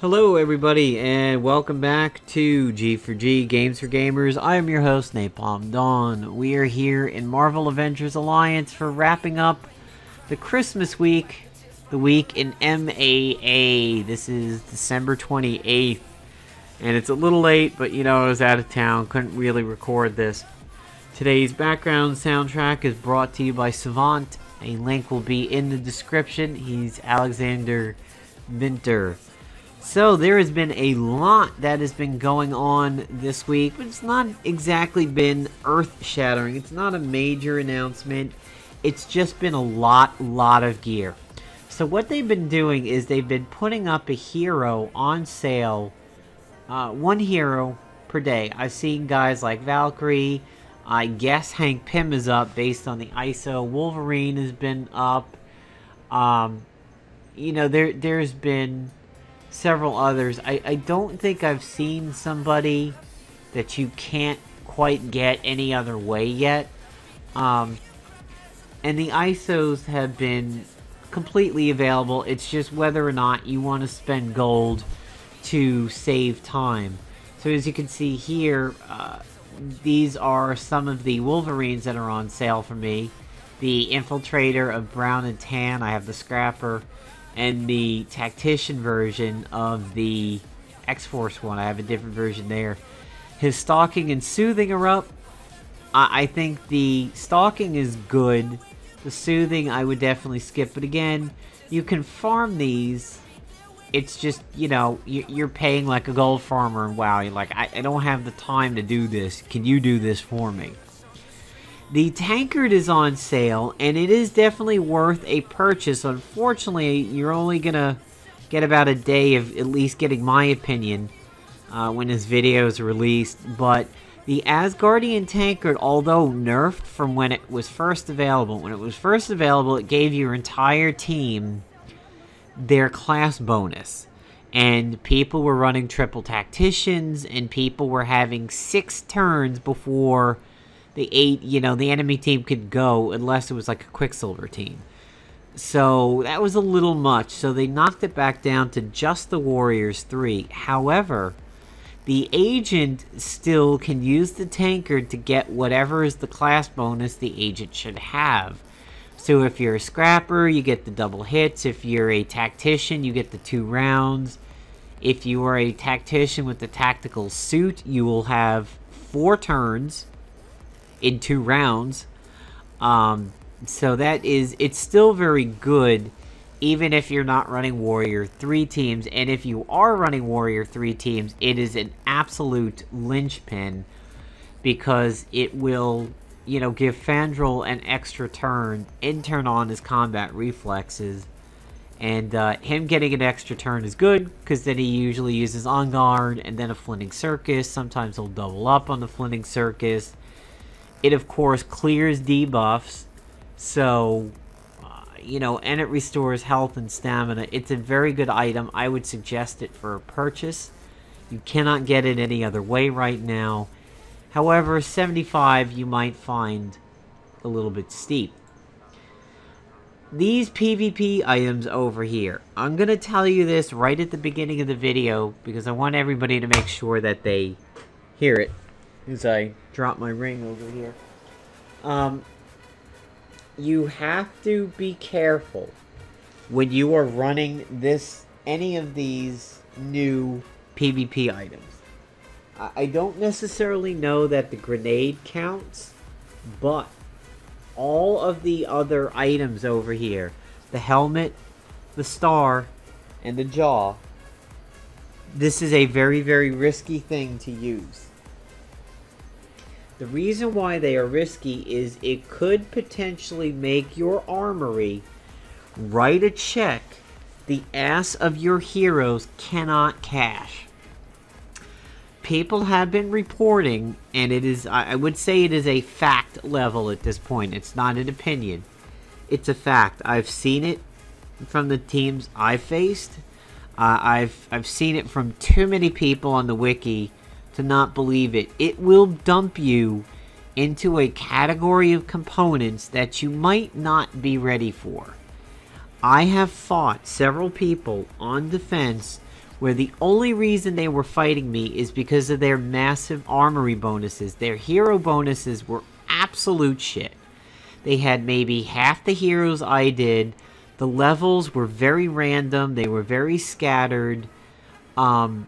Hello everybody and welcome back to G4G Games for Gamers. I am your host Napalm Dawn. We are here in Marvel Avengers Alliance for wrapping up the Christmas week, the week in MAA. This is December 28th and it's a little late, but you know, I was out of town, couldn't really record this. Today's background soundtrack is brought to you by Savant. A link will be in the description. He's Alexander Vinter. So there has been a lot that has been going on this week, but it's not exactly been earth-shattering. It's not a major announcement. It's just been a lot of gear. So what they've been doing is they've been putting up a hero on sale, one hero per day. I've seen guys like Valkyrie. I guess Hank Pym is up based on the ISO. Wolverine has been up. You know, there's been several others. I don't think I've seen somebody that you can't quite get any other way yet. And the ISOs have been completely available. It's just whether or not you want to spend gold to save time. So as you can see here, these are some of the Wolverines that are on sale for me. The Infiltrator of Brown and Tan. I have the Scrapper. And the Tactician version of the X-Force one. I have a different version there. His Stalking and Soothing are up. I think the Stalking is good. The Soothing I would definitely skip. But again, you can farm these. It's just, you know, you're paying like a gold farmer. And wow, you're like, I don't have the time to do this. Can you do this for me? The tankard is on sale, and it is definitely worth a purchase. Unfortunately, you're only going to get about a day of at least getting my opinion when this video is released. But the Asgardian tankard, although nerfed from when it was first available, it gave your entire team their class bonus. And people were running triple tacticians, and people were having 6 turns before the enemy team could go, unless it was like a Quicksilver team. So that was a little much, so they knocked it back down to just the Warriors 3. However, the agent still can use the tankard to get whatever is the class bonus the agent should have. So if you're a Scrapper, you get the double hits. If you're a Tactician, you get the 2 rounds. If you are a Tactician with the tactical suit, you will have 4 turns in 2 rounds. So it's still very good, even if you're not running Warrior 3 teams. And if you are running Warrior 3 teams, it is an absolute linchpin, because it will, you know, give Fandral an extra turn and turn on his combat reflexes. And him getting an extra turn is good, because then he usually uses On Guard and then a Flinting Circus. Sometimes he'll double up on the Flinting Circus. It, of course, clears debuffs, so, you know, and it restores health and stamina. It's a very good item. I would suggest it for a purchase. You cannot get it any other way right now. However, 75 you might find a little bit steep. These PvP items over here, I'm going to tell you this right at the beginning of the video, because I want everybody to make sure that they hear it as I drop my ring over here. You have to be careful when you are running any of these new PvP items. I don't necessarily know that the grenade counts, but all of the other items over here, the helmet, the star, and the jaw, this is a very risky thing to use. The reason why they are risky is it could potentially make your armory write a check the ass of your heroes cannot cash. People have been reporting, and it is, I would say it is a fact level at this point. It's not an opinion. It's a fact. I've seen it from the teams I've faced. I've seen it from too many people on the wiki to not believe it. It will dump you into a category of components that you might not be ready for. I have fought several people on defense where the only reason they were fighting me is because of their massive armory bonuses. Their hero bonuses were absolute shit. They had maybe half the heroes I did. The levels were very random. They were very scattered. I'll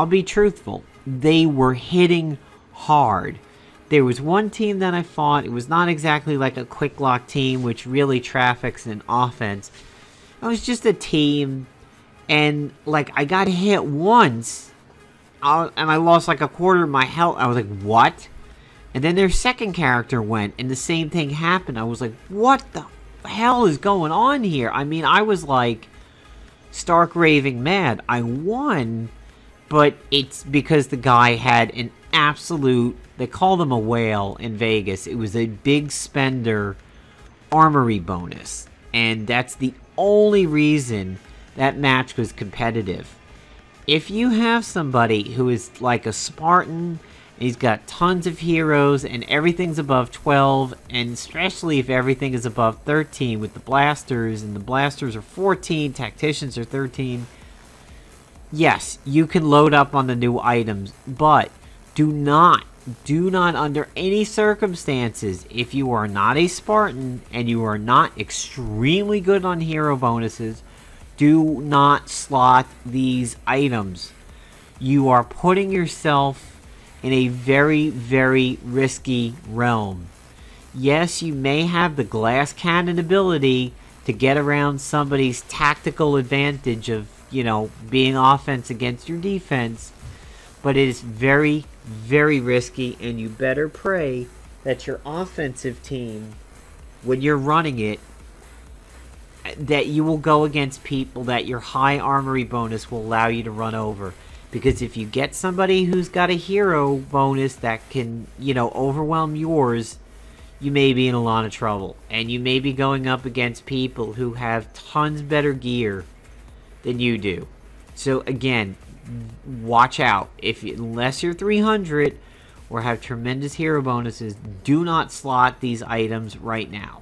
be truthful. They were hitting hard. There was one team that I fought. It was not exactly like a quick lock team, which really traffics in offense. It was just a team, and like I got hit once, and I lost like a quarter of my health. I was like, what? And then their second character went, and the same thing happened. I was like, what the hell is going on here? I mean, I was like stark raving mad. I won, but it's because the guy had an absolute, they call them a whale in Vegas. It was a big spender armory bonus, and that's the only reason that match was competitive. If you have somebody who is like a Spartan, he's got tons of heroes and everything's above 12, and especially if everything is above 13 with the blasters, and the blasters are 14, tacticians are 13, yes, you can load up on the new items, but do not under any circumstances, if you are not a Spartan and you are not extremely good on hero bonuses, do not slot these items. You are putting yourself in a very, very risky realm. Yes, you may have the glass cannon ability to get around somebody's tactical advantage of, you know, being offense against your defense, but it is very, very risky, and you better pray that your offensive team, when you're running it, that you will go against people that your high armory bonus will allow you to run over. Because if you get somebody who's got a hero bonus that can, you know, overwhelm yours, you may be in a lot of trouble. And you may be going up against people who have tons better gear than you do. So again, watch out. Unless you're 300 or have tremendous hero bonuses, do not slot these items right now.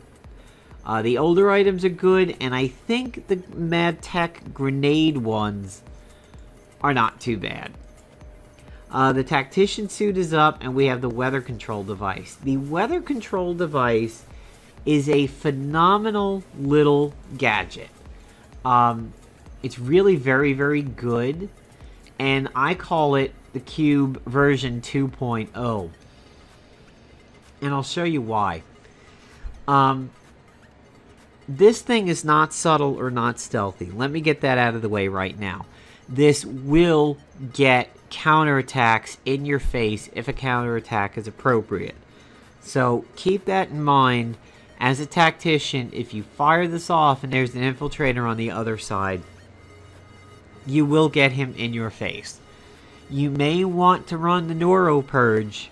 The older items are good, and I think the Mad Tech grenade ones are not too bad. The tactician suit is up, and we have the weather control device. The weather control device is a phenomenal little gadget. It's really very, very good, and I call it the Cube version 2.0. And I'll show you why. This thing is not subtle or not stealthy. Let me get that out of the way right now. This will get counterattacks in your face if a counterattack is appropriate. So keep that in mind. As a tactician, if you fire this off and there's an infiltrator on the other side, you will get him in your face. You may want to run the Neuro Purge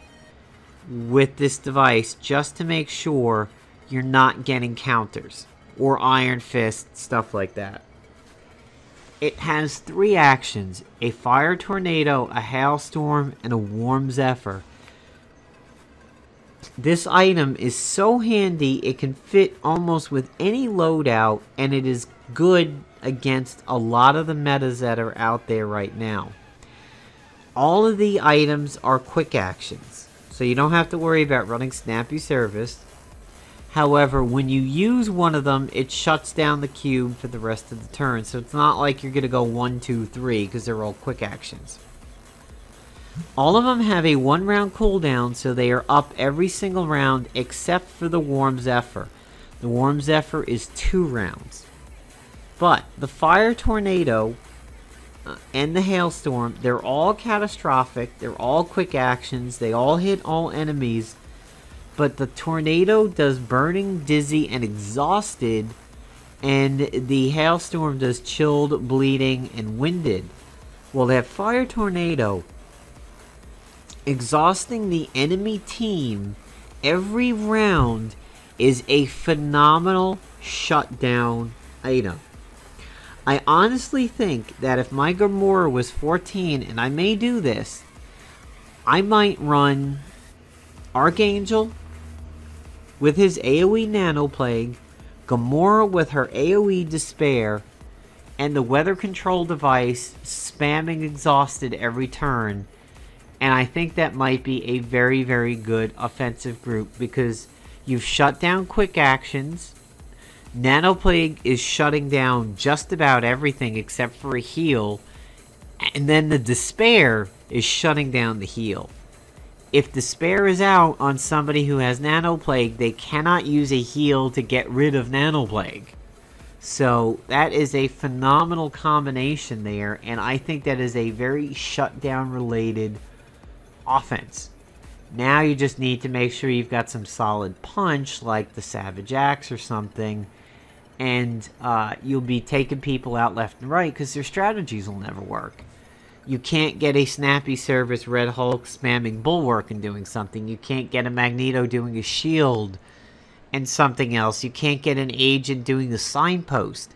with this device just to make sure you're not getting counters or Iron Fist, stuff like that. It has 3 actions: a fire tornado, a hailstorm, and a warm zephyr. This item is so handy, it can fit almost with any loadout, and it is good against a lot of the metas that are out there right now. All of the items are quick actions, so you don't have to worry about running snappy service. However, when you use one of them, it shuts down the cube for the rest of the turn. So it's not like you're going to go 1, 2, 3 because they're all quick actions. All of them have a 1-round cooldown, so they are up every single round except for the Warm Zephyr. The Warm Zephyr is 2 rounds. But the Fire Tornado and the Hailstorm, they're all catastrophic. They're all quick actions. They all hit all enemies. But the Tornado does Burning, Dizzy, and Exhausted, and the Hailstorm does Chilled, Bleeding, and Winded. Well, that Fire Tornado, exhausting the enemy team every round, is a phenomenal shutdown item. I honestly think that if my Gamora was 14, and I may do this, I might run Archangel with his AoE Nano Plague, Gamora with her AoE Despair, and the weather control device spamming exhausted every turn. And I think that might be a very, very good offensive group because you've shut down quick actions. Nanoplague is shutting down just about everything except for a heal. And then the Despair is shutting down the heal. If Despair is out on somebody who has Nanoplague, they cannot use a heal to get rid of Nanoplague. So that is a phenomenal combination there, and I think that is a very shutdown related offense. Now you just need to make sure you've got some solid punch like the Savage Axe or something, and you'll be taking people out left and right because their strategies will never work. You can't get a snappy service Red Hulk spamming Bulwark and doing something. You can't get a Magneto doing a shield and something else. You can't get an agent doing the signpost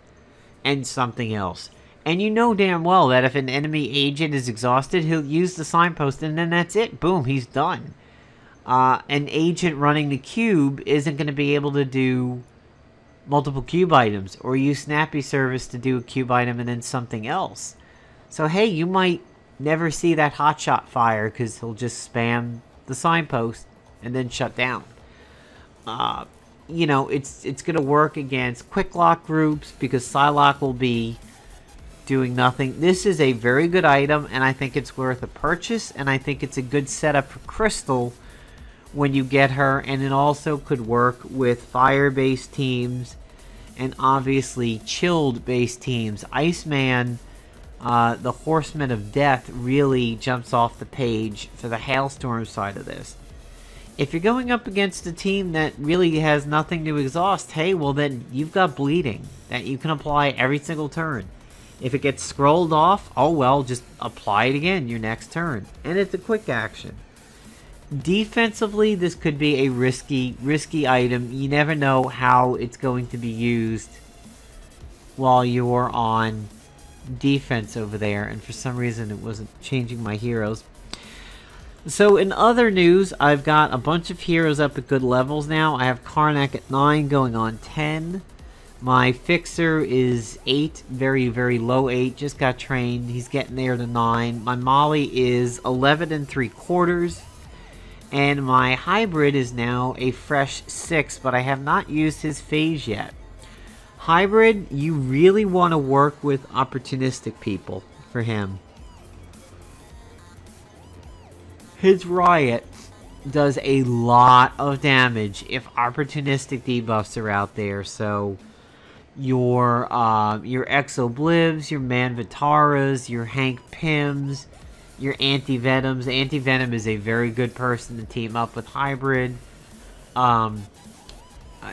and something else. And you know damn well that if an enemy agent is exhausted, he'll use the signpost and then that's it. Boom, he's done. An agent running the cube isn't going to be able to do multiple cube items or use snappy service to do a cube item and then something else. So hey, you might never see that hotshot fire because he'll just spam the signpost and then shut down. You know, it's going to work against quick lock groups because Psylocke will be doing nothing. This is a very good item and I think it's worth a purchase, and I think it's a good setup for Crystal when you get her, and it also could work with fire-based teams and obviously chilled-based teams. Iceman, the Horseman of Death, really jumps off the page for the Hailstorm side of this. If you're going up against a team that really has nothing to exhaust, hey, well then you've got bleeding that you can apply every single turn. If it gets scrolled off, oh well, just apply it again your next turn. And it's a quick action. Defensively, this could be a risky item. You never know how it's going to be used while you're on defense over there. And for some reason, it wasn't changing my heroes. So in other news, I've got a bunch of heroes up at good levels now. I have Karnak at 9 going on 10. My Fixer is 8, very, very low 8, just got trained. He's getting there to 9. My Molly is 11 3/4. And my Hybrid is now a fresh 6, but I have not used his phase yet. Hybrid, you really want to work with opportunistic people for him. His Riot does a lot of damage if opportunistic debuffs are out there. So your Exoblivs, your Manvitaras, your Hank Pyms, your Anti-Venoms. Anti-Venom is a very good person to team up with Hybrid.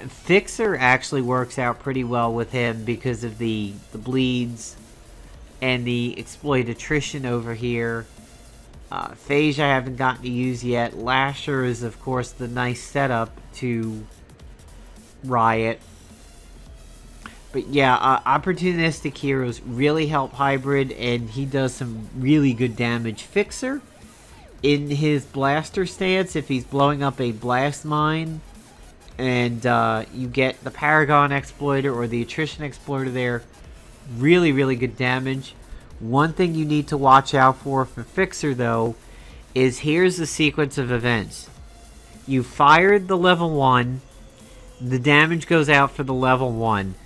Fixer actually works out pretty well with him because of the bleeds and the exploit attrition over here. Phage I haven't gotten to use yet. Lasher is of course the nice setup to Riot. But yeah, opportunistic heroes really help Hybrid, and he does some really good damage. Fixer, in his blaster stance, if he's blowing up a blast mine, and you get the Paragon Exploiter or the Attrition Exploiter there, really, really good damage. One thing you need to watch out for Fixer, though, is here's the sequence of events. You fired the level 1, the damage goes out for the level 1.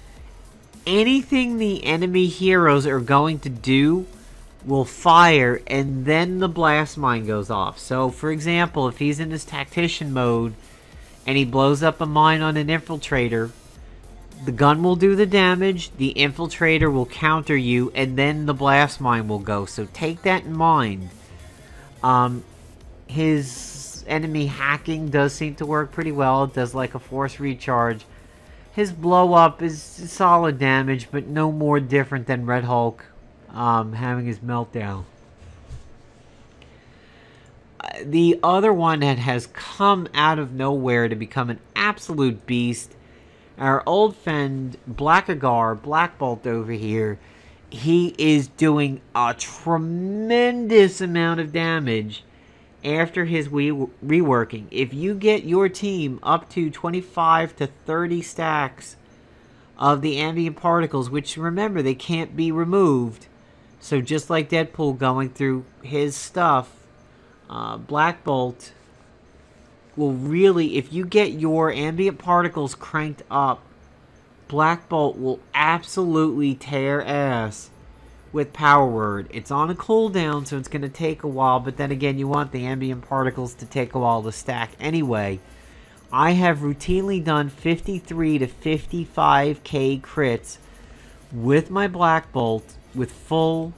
Anything the enemy heroes are going to do will fire, and then the blast mine goes off. So, for example, if he's in his tactician mode, and he blows up a mine on an infiltrator, the gun will do the damage, the infiltrator will counter you, and then the blast mine will go. So take that in mind. His enemy hacking does seem to work pretty well. It does like a force recharge. His blow up is solid damage, but no more different than Red Hulk having his meltdown. The other one that has come out of nowhere to become an absolute beast, our old friend Blackagar, Black Bolt over here, he is doing a tremendous amount of damage after his reworking. If you get your team up to 25 to 30 stacks of the ambient particles, which, remember, they can't be removed. So just like Deadpool going through his stuff, Black Bolt will really, if you get your ambient particles cranked up, Black Bolt will absolutely tear ass with Power Word. It's on a cooldown, so it's going to take a while, but then again, you want the ambient particles to take a while to stack anyway. I have routinely done 53 to 55k crits with my Black Bolt with full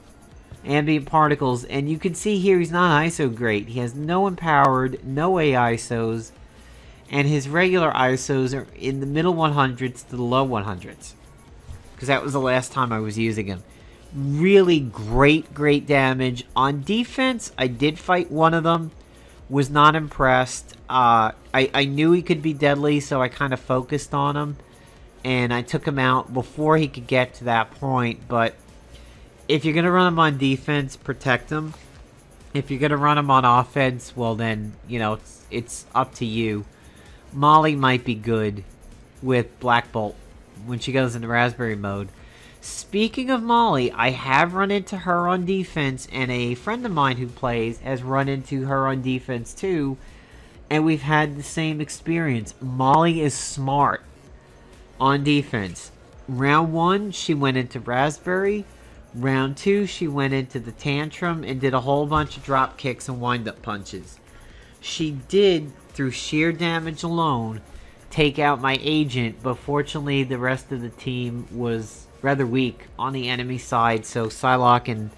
ambient particles, and you can see here he's not ISO great. He has no empowered, no AISOs, and his regular ISOs are in the middle 100s to the low 100s, because that was the last time I was using him. Really great damage. On defense, I did fight one of them, was not impressed. I knew he could be deadly, so I kind of focused on him, and I took him out before he could get to that point. But if you're going to run him on defense, protect him. If you're going to run him on offense, well then, you know, it's up to you. Molly might be good with Black Bolt when she goes into Raspberry mode. Speaking of Molly, I have run into her on defense, and a friend of mine who plays has run into her on defense too, and we've had the same experience. Molly is smart on defense. Round 1, she went into Raspberry. Round 2, she went into the Tantrum and did a whole bunch of drop kicks and wind-up punches. She did, through sheer damage alone, take out my agent, but fortunately the rest of the team was rather weak on the enemy side, so Psylocke and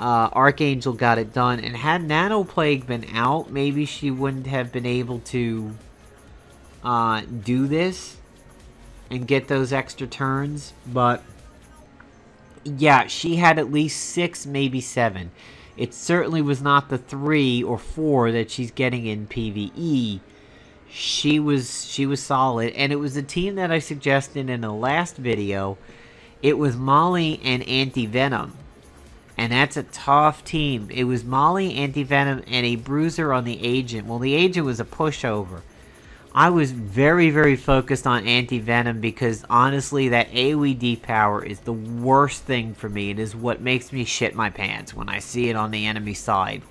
Archangel got it done. And had Nanoplague been out, maybe she wouldn't have been able to do this and get those extra turns, but yeah, she had at least 6, maybe 7. It certainly was not the 3 or 4 that she's getting in PvE. She was solid, and it was the team that I suggested in the last video. It was Molly and Anti-Venom, and that's a tough team. It was Molly, Anti-Venom, and a bruiser on the Agent. Well, the Agent was a pushover. I was very focused on Anti-Venom because, honestly, that AoE power is the worst thing for me. It is what makes me shit my pants when I see it on the enemy side.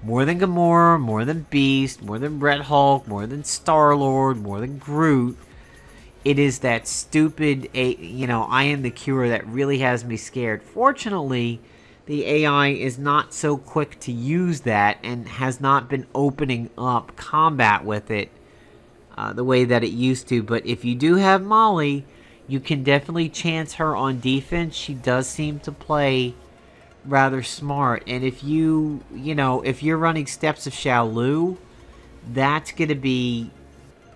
More than Gamora, more than Beast, more than Red Hulk, more than Star-Lord, more than Groot. It is that stupid, you know, I am the cure that really has me scared. Fortunately, the AI is not so quick to use that and has not been opening up combat with it the way that it used to. But if you do have Molly, you can definitely chance her on defense. She does seem to play rather smart. And if you know, if you're running Steps of Shaolu, that's going to be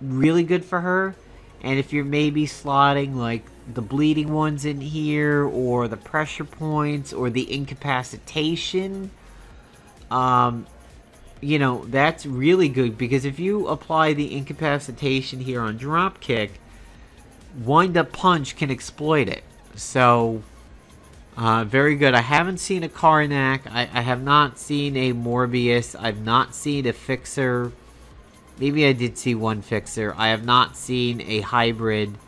really good for her. And if you're maybe slotting like the bleeding ones in here, or the pressure points, or the incapacitation, you know, that's really good, because if you apply the incapacitation here on dropkick, wind-up punch can exploit it. So, very good. I haven't seen a Karnak. I have not seen a Morbius. I've not seen a Fixer. Maybe I did see one Fixer. I have not seen a Hybrid.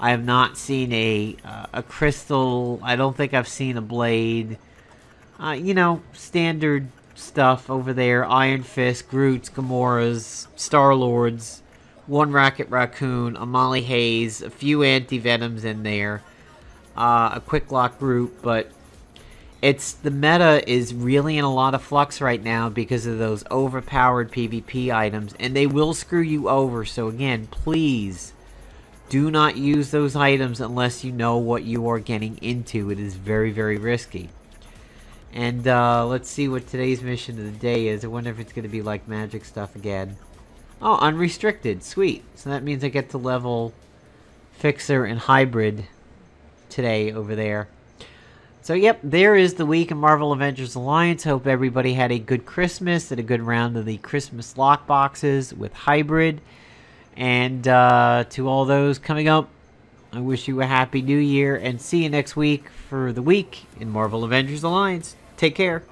I have not seen a Crystal. I don't think I've seen a Blade. You know, standard stuff over there. Iron Fist, Groots, Gamoras, Star-Lords, one Rocket Raccoon, a Molly Hayes, a few Anti-Venoms in there, a Quick Lock group, but the meta is really in a lot of flux right now because of those overpowered PvP items, and they will screw you over. So again, please do not use those items unless you know what you are getting into. It is very risky. And let's see what today's mission of the day is. I wonder if it's going to be like magic stuff again. Oh, unrestricted. Sweet. So that means I get to level Fixer and Hybrid today over there. So, yep, there is the week in Marvel Avengers Alliance. Hope everybody had a good Christmas and a good round of the Christmas lock boxes with Hybrid. And to all those coming up, I wish you a happy new year, and see you next week for the week in Marvel Avengers Alliance. Take care.